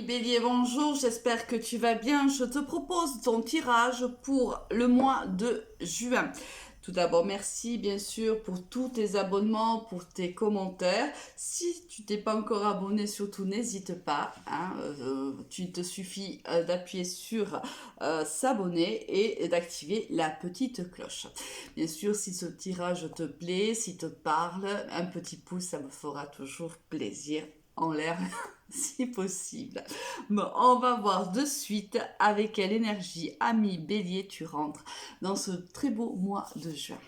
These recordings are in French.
Bélier, bonjour, j'espère que tu vas bien. Je te propose ton tirage pour le mois de juin. Tout d'abord, merci bien sûr pour tous tes abonnements, pour tes commentaires. Si tu t'es pas encore abonné, surtout n'hésite pas. Tu te suffit d'appuyer sur s'abonner et d'activer la petite cloche. Bien sûr, si ce tirage te plaît, s'il te parle, un petit pouce, ça me fera toujours plaisir en l'air si possible. Bon, on va voir de suite avec quelle énergie, ami Bélier, tu rentres dans ce très beau mois de juin.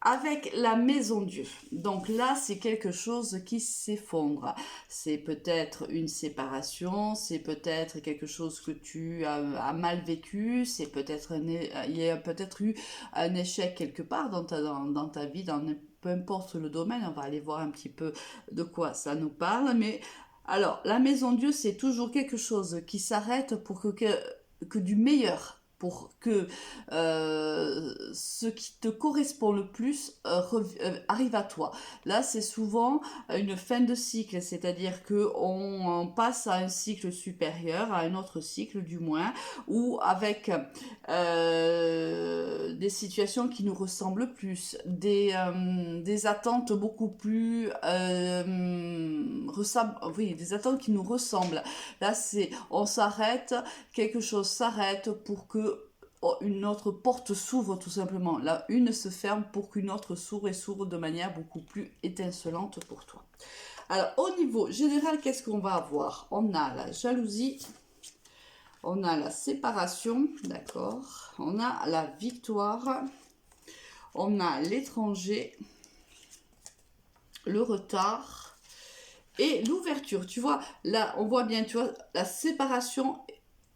Avec la maison Dieu. Donc là, c'est quelque chose qui s'effondre. C'est peut-être une séparation, c'est peut-être quelque chose que tu as mal vécu, c'est peut-être il y a peut-être eu un échec quelque part dans ta vie, peu importe le domaine. On va aller voir un petit peu de quoi ça nous parle. Mais alors, la maison Dieu, c'est toujours quelque chose qui s'arrête pour que du meilleur, pour que ce qui te correspond le plus arrive à toi. Là, c'est souvent une fin de cycle, c'est-à-dire que on passe à un cycle supérieur, à un autre cycle du moins, ou avec des situations qui nous ressemblent plus, des attentes beaucoup plus oui, des attentes qui nous ressemblent. Là, on s'arrête, quelque chose s'arrête pour que une autre porte s'ouvre tout simplement. Là, une se ferme pour qu'une autre s'ouvre et s'ouvre de manière beaucoup plus étincelante pour toi. Alors, au niveau général, qu'est-ce qu'on va avoir? On a la jalousie, on a la séparation, d'accord? On a la victoire, on a l'étranger, le retard et l'ouverture. Tu vois, là, on voit bien, tu vois, la séparation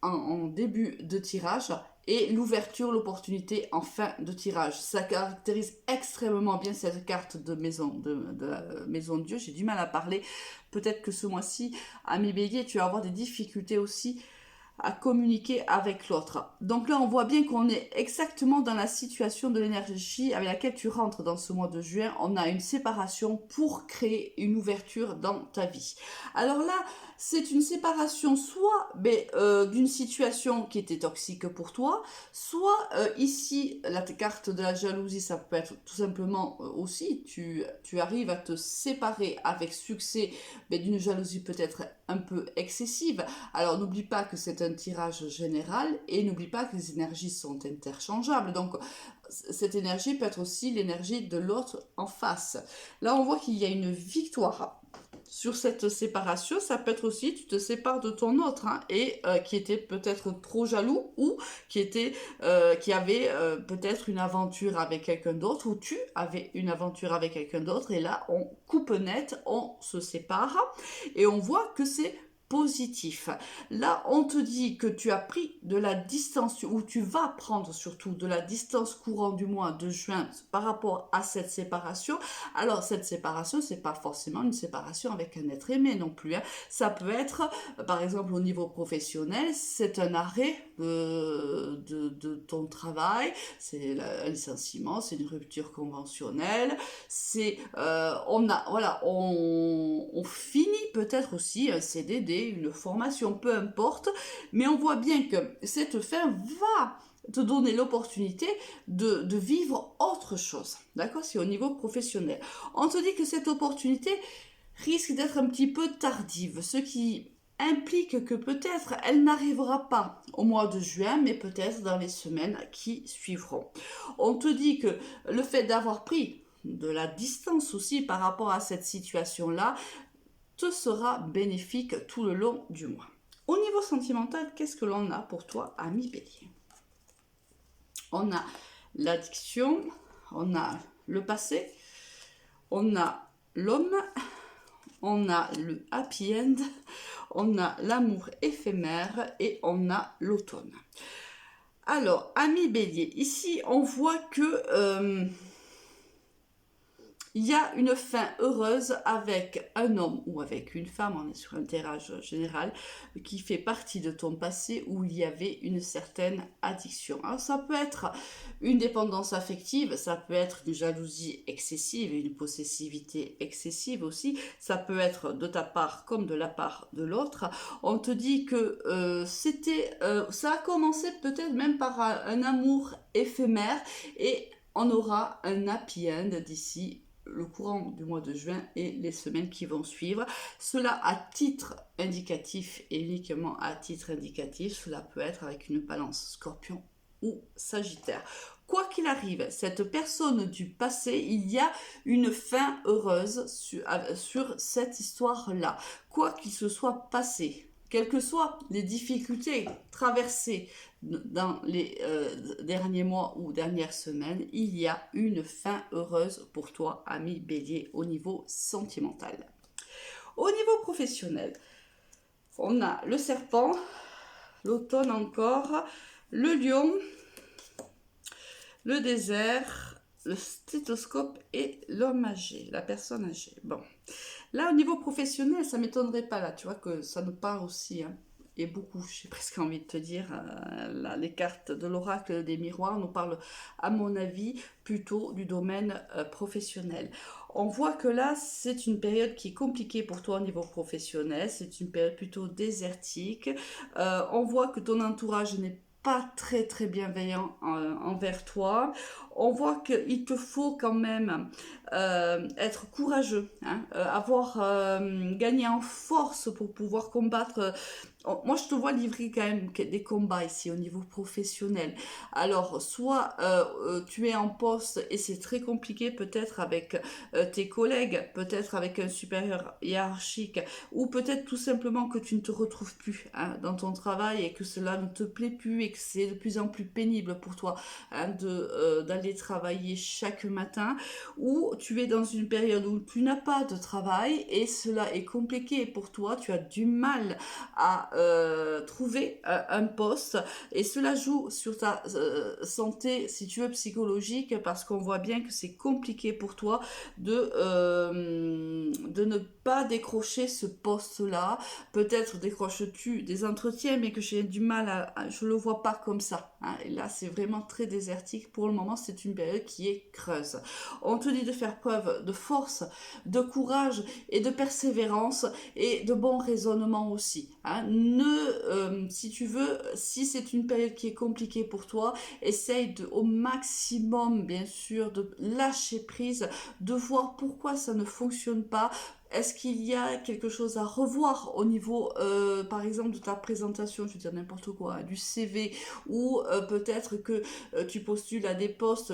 en début de tirage et l'ouverture, l'opportunité en fin de tirage. Ça caractérise extrêmement bien cette carte de la maison de Dieu. J'ai du mal à parler. Peut-être que ce mois-ci, ami Bélier, tu vas avoir des difficultés aussi à communiquer avec l'autre. Donc là, on voit bien qu'on est exactement dans la situation de l'énergie avec laquelle tu rentres dans ce mois de juin. On a une séparation pour créer une ouverture dans ta vie. Alors là, c'est une séparation soit d'une situation qui était toxique pour toi, soit ici, la carte de la jalousie, ça peut être tout simplement aussi, tu arrives à te séparer avec succès d'une jalousie peut-être un peu excessive. Alors n'oublie pas que c'est un tirage général et n'oublie pas que les énergies sont interchangeables. Donc cette énergie peut être aussi l'énergie de l'autre en face. Là on voit qu'il y a une victoire sur cette séparation. Ça peut être aussi tu te sépares de ton autre et qui était peut-être trop jaloux ou qui avait peut-être une aventure avec quelqu'un d'autre ou tu avais une aventure avec quelqu'un d'autre et là on coupe net, on se sépare et on voit que c'est positif. Là, on te dit que tu as pris de la distance, ou tu vas prendre surtout de la distance courant du mois de juin par rapport à cette séparation. Alors, cette séparation, c'est pas forcément une séparation avec un être aimé non plus. Ça peut être, par exemple, au niveau professionnel, c'est un arrêt de ton travail, c'est un licenciement, c'est une rupture conventionnelle, on finit peut-être aussi un CDD, une formation, peu importe, mais on voit bien que cette fin va te donner l'opportunité de vivre autre chose, d'accord? C'est au niveau professionnel. On te dit que cette opportunité risque d'être un petit peu tardive, ce qui implique que peut-être elle n'arrivera pas au mois de juin, mais peut-être dans les semaines qui suivront. On te dit que le fait d'avoir pris de la distance aussi par rapport à cette situation-là te sera bénéfique tout le long du mois. Au niveau sentimental, qu'est-ce que l'on a pour toi, ami Bélier? On a l'addiction, on a le passé, on a l'homme, on a le happy end, on a l'amour éphémère et on a l'automne. Alors, ami Bélier, ici on voit que Il y a une fin heureuse avec un homme ou avec une femme, on est sur un tirage général, qui fait partie de ton passé où il y avait une certaine addiction. Alors ça peut être une dépendance affective, ça peut être une jalousie excessive, une possessivité excessive aussi, ça peut être de ta part comme de la part de l'autre. On te dit que ça a commencé peut-être même par un amour éphémère et on aura un happy end d'ici le courant du mois de juin et les semaines qui vont suivre. Cela à titre indicatif et uniquement à titre indicatif, cela peut être avec une balance Scorpion ou Sagittaire. Quoi qu'il arrive, cette personne du passé, il y a une fin heureuse sur cette histoire-là. Quoi qu'il se soit passé, quelles que soient les difficultés traversées dans les derniers mois ou dernières semaines, il y a une fin heureuse pour toi, ami Bélier, au niveau sentimental. Au niveau professionnel, on a le serpent, l'automne encore, le lion, le désert, le stéthoscope et l'homme âgé, la personne âgée. Bon, là au niveau professionnel, ça m'étonnerait pas là, tu vois que ça nous parle aussi, hein. Et beaucoup, j'ai presque envie de te dire, là, les cartes de l'oracle des miroirs nous parlent, à mon avis, plutôt du domaine professionnel. On voit que là, c'est une période qui est compliquée pour toi au niveau professionnel, c'est une période plutôt désertique. On voit que ton entourage n'est pas très très bienveillant envers toi. On voit qu'il te faut quand même être courageux, hein, avoir gagné en force pour pouvoir combattre. Moi, je te vois livrer quand même des combats ici au niveau professionnel. Alors, soit tu es en poste et c'est très compliqué, peut-être avec tes collègues, peut-être avec un supérieur hiérarchique, ou peut-être tout simplement que tu ne te retrouves plus, hein, dans ton travail et que cela ne te plaît plus et que c'est de plus en plus pénible pour toi, hein, d'aller travailler chaque matin, ou tu es dans une période où tu n'as pas de travail et cela est compliqué pour toi, tu as du mal à trouver un poste et cela joue sur ta santé, si tu veux, psychologique, parce qu'on voit bien que c'est compliqué pour toi de ne pas décrocher ce poste-là. Peut-être décroches-tu des entretiens, mais que j'ai du mal je le vois pas comme ça, hein. Et là, c'est vraiment très désertique. Pour le moment, c'est une période qui est creuse. On te dit de faire preuve de force, de courage et de persévérance et de bon raisonnement aussi, hein. Si tu veux, si c'est une période qui est compliquée pour toi, essaye au maximum, bien sûr, de lâcher prise, de voir pourquoi ça ne fonctionne pas. Est-ce qu'il y a quelque chose à revoir au niveau, par exemple, de ta présentation, je veux dire n'importe quoi, hein, du CV, ou peut-être que tu postules à des postes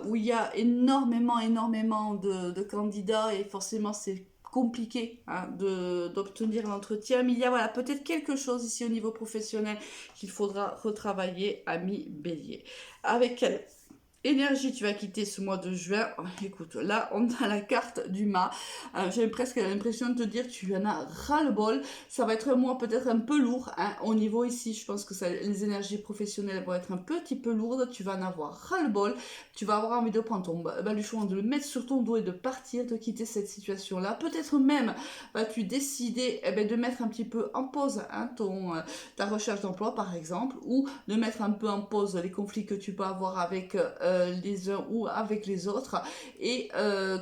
où il y a énormément de candidats et forcément c'est compliqué, hein, d'obtenir l'entretien, mais il y a voilà, peut-être quelque chose ici au niveau professionnel qu'il faudra retravailler, ami Bélier. Avec quelle énergie tu vas quitter ce mois de juin? Écoute, là on a la carte du mât. J'ai presque l'impression de te dire que tu en as ras-le-bol. Ça va être un mois peut-être un peu lourd, hein, au niveau ici. Je pense que les énergies professionnelles vont être un petit peu lourdes. Tu vas en avoir ras-le-bol. Tu vas avoir envie de prendre ton baluchon, de le mettre sur ton dos et de partir, de quitter cette situation-là. Peut-être même vas-tu décider de mettre un petit peu en pause, hein, ta recherche d'emploi par exemple, ou de mettre un peu en pause les conflits que tu peux avoir avec les uns ou avec les autres, et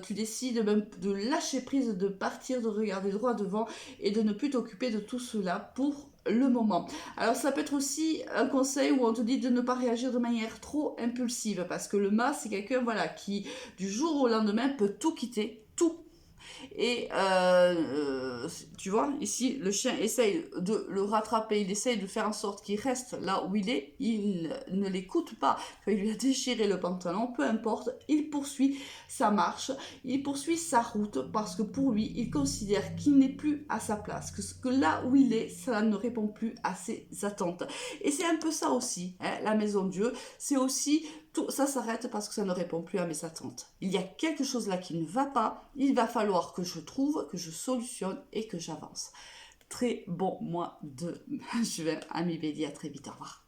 tu décides même de lâcher prise, de partir, de regarder droit devant et de ne plus t'occuper de tout cela pour le moment. Alors ça peut être aussi un conseil où on te dit de ne pas réagir de manière trop impulsive, parce que le mât c'est quelqu'un, voilà, qui du jour au lendemain peut tout quitter, tout. Et tu vois, ici, le chien essaye de le rattraper, il essaye de faire en sorte qu'il reste là où il est, il ne l'écoute pas, il lui a déchiré le pantalon, peu importe, il poursuit sa marche, il poursuit sa route, parce que pour lui, il considère qu'il n'est plus à sa place, que là où il est, ça ne répond plus à ses attentes. Et c'est un peu ça aussi, hein, la maison de Dieu, c'est aussi... Tout ça s'arrête parce que ça ne répond plus à mes attentes. Il y a quelque chose là qui ne va pas. Il va falloir que je trouve, que je solutionne et que j'avance. Très bon mois de juin, ami Bélier. À très vite. Au revoir.